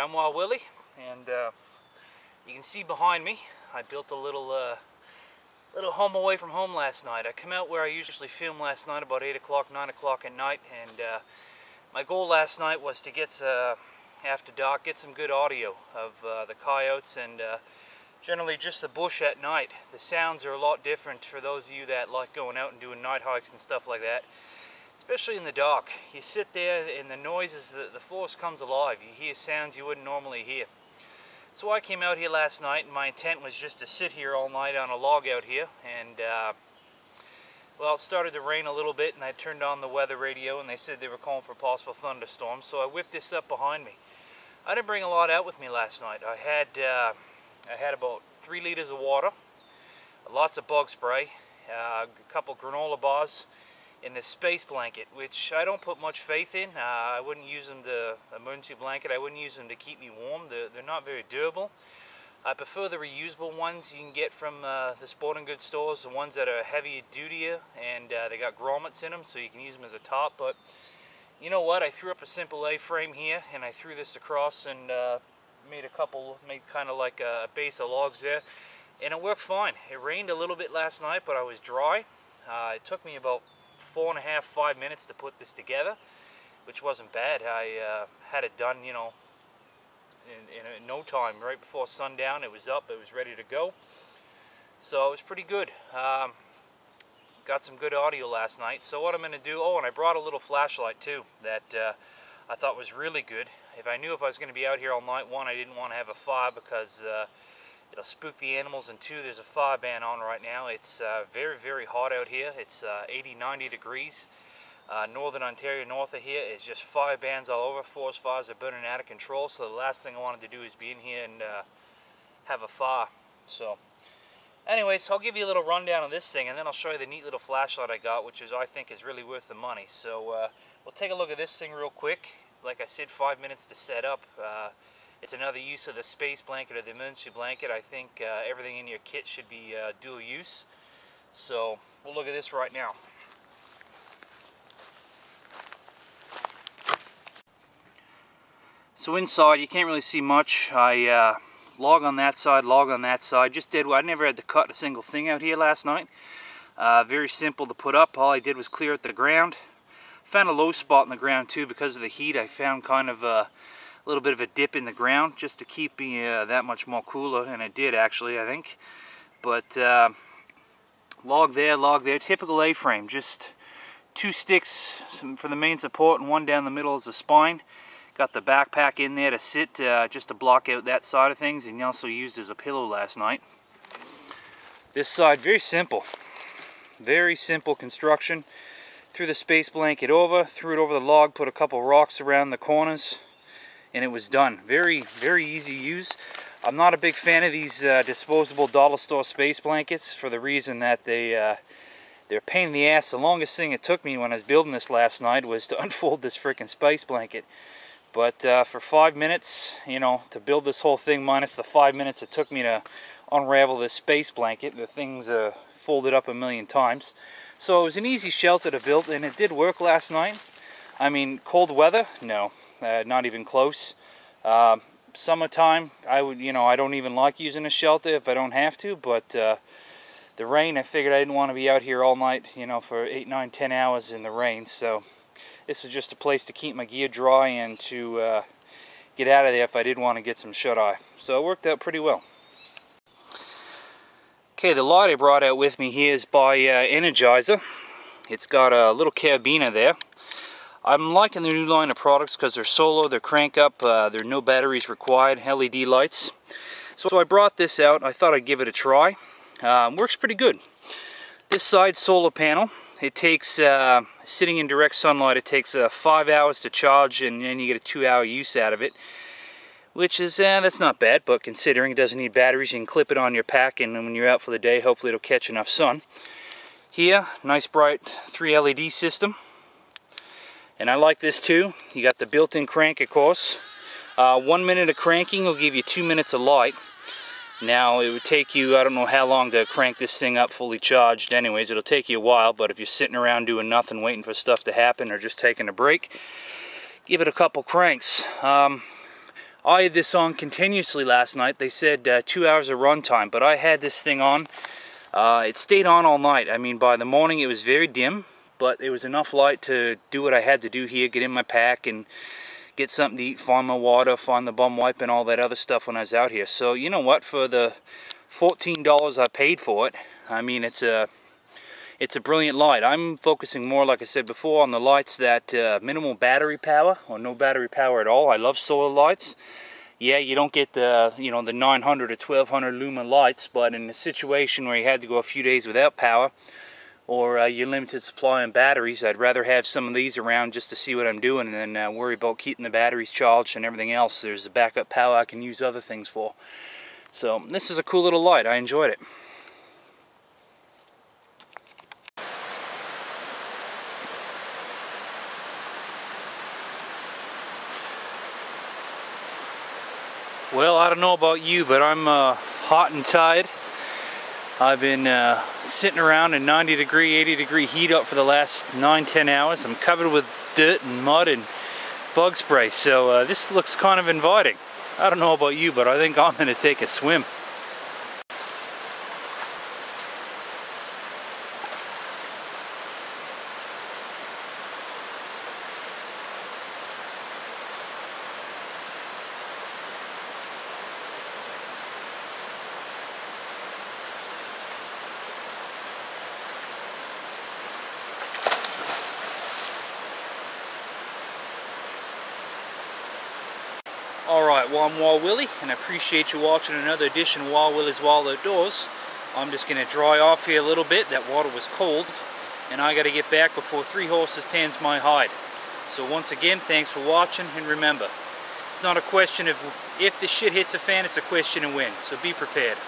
I'm Willy, and you can see behind me I built a little home away from home last night. I come out where I usually film last night about 8 o'clock, 9 o'clock at night, and my goal last night was to get, after dark, get some good audio of the coyotes and generally just the bush at night. The sounds are a lot different for those of you that like going out and doing night hikes and stuff like that. Especially in the dark. You sit there and the noises, the forest comes alive. You hear sounds you wouldn't normally hear. So I came out here last night, and my intent was just to sit here all night on a log out here. And well, it started to rain a little bit, and I turned on the weather radio, and they said they were calling for possible thunderstorms. So I whipped this up behind me. I didn't bring a lot out with me last night. I had about 3 liters of water, lots of bug spray, a couple granola bars, in this space blanket, which I don't put much faith in. I wouldn't use them to emergency blanket. I wouldn't use them to keep me warm. They're not very durable. I prefer the reusable ones you can get from the sporting goods stores, the ones that are heavier duty and they got grommets in them, so you can use them as a top. But you know what? I threw up a simple A-frame here, and I threw this across and made kind of like a base of logs there, and it worked fine. It rained a little bit last night, but I was dry. It took me about 4.5 to 5 minutes to put this together, which wasn't bad. I had it done, you know, in no time. Right before sundown, it was up, it was ready to go. So it was pretty good. Got some good audio last night. So what I'm going to do, oh, and I brought a little flashlight too that I thought was really good. If I knew if I was going to be out here all night, one, I didn't want to have a fire because it'll spook the animals, and two, there's a fire ban on right now. It's very, very hot out here. It's 80, 90 degrees. Northern Ontario, north of here, is just fire bans all over. Forest fires are burning out of control, so the last thing I wanted to do is be in here and have a fire. So, anyways, I'll give you a little rundown of this thing, and then I'll show you the neat little flashlight I got, which I think is really worth the money. So, we'll take a look at this thing real quick. Like I said, 5 minutes to set up. It's another use of the space blanket or the emergency blanket. I think everything in your kit should be dual use. So we'll look at this right now. So inside you can't really see much. I log on that side, log on that side. I never had to cut a single thing out here last night. Very simple to put up. All I did was clear out the ground. Found a low spot in the ground too because of the heat. I found kind of a little bit of a dip in the ground just to keep me that much more cooler, and it did actually, I think. But log there, typical A-frame, just 2 sticks for the main support and one down the middle as a spine. Got the backpack in there to sit just to block out that side of things, and also used as a pillow last night. This side, very simple construction. Threw the space blanket over, threw it over the log, put a couple rocks around the corners, and it was done. Very, very easy use. I'm not a big fan of these disposable dollar store space blankets for the reason that they're a pain in the ass. The longest thing it took me when I was building this last night was to unfold this freaking space blanket. But for 5 minutes, you know, to build this whole thing minus the 5 minutes it took me to unravel this space blanket, the thing's folded up a million times. So it was an easy shelter to build, and it did work last night. I mean, cold weather? No. Not even close. Summertime, I don't even like using a shelter if I don't have to, but the rain, I figured I didn't want to be out here all night, you know, for 8, 9, 10 hours in the rain, so this was just a place to keep my gear dry and to get out of there if I did want to get some shut-eye. So it worked out pretty well. Okay, the light I brought out with me here is by Energizer. It's got a little carabiner there. I'm liking the new line of products because they're solar, they're crank up, there are no batteries required, LED lights. So I brought this out. I thought I'd give it a try. Works pretty good. This side solar panel, it takes, sitting in direct sunlight, it takes 5 hours to charge, and then you get a 2-hour use out of it. Which is, that's not bad, but considering it doesn't need batteries, you can clip it on your pack, and when you're out for the day, hopefully it'll catch enough sun. Here, nice bright 3 LED system. And I like this too. You got the built-in crank, of course. 1 minute of cranking will give you 2 minutes of light. Now, it would take you, I don't know how long to crank this thing up fully charged. Anyways, it'll take you a while, but if you're sitting around doing nothing, waiting for stuff to happen, or just taking a break, give it a couple cranks. I had this on continuously last night. They said 2 hours of run time, but I had this thing on. It stayed on all night. I mean, by the morning it was very dim, but there was enough light to do what I had to do here, get in my pack and get something to eat, find my water, find the bum wipe and all that other stuff when I was out here. So you know what, for the $14 I paid for it, I mean, it's a brilliant light. I'm focusing more, like I said before, on the lights that minimal battery power or no battery power at all. I love solar lights. Yeah, you don't get the, you know, the 900 or 1200 lumen lights, but in a situation where you had to go a few days without power, or your limited supply on batteries, I'd rather have some of these around just to see what I'm doing and then worry about keeping the batteries charged and everything else. There's a backup power I can use other things for. So this is a cool little light. I enjoyed it. Well, I don't know about you, but I'm hot and tired. I've been sitting around in 90 degree, 80 degree heat up for the last 9-10 hours. I'm covered with dirt and mud and bug spray, so this looks kind of inviting. I don't know about you, but I think I'm going to take a swim. Alright, well, I'm Wild Willy, and I appreciate you watching another edition of Wild Willy's Wild Outdoors. I'm just going to dry off here a little bit. That water was cold, and I got to get back before 3 horses tans my hide. So once again, thanks for watching, and remember, it's not a question of if the shit hits a fan, it's a question of when, so be prepared.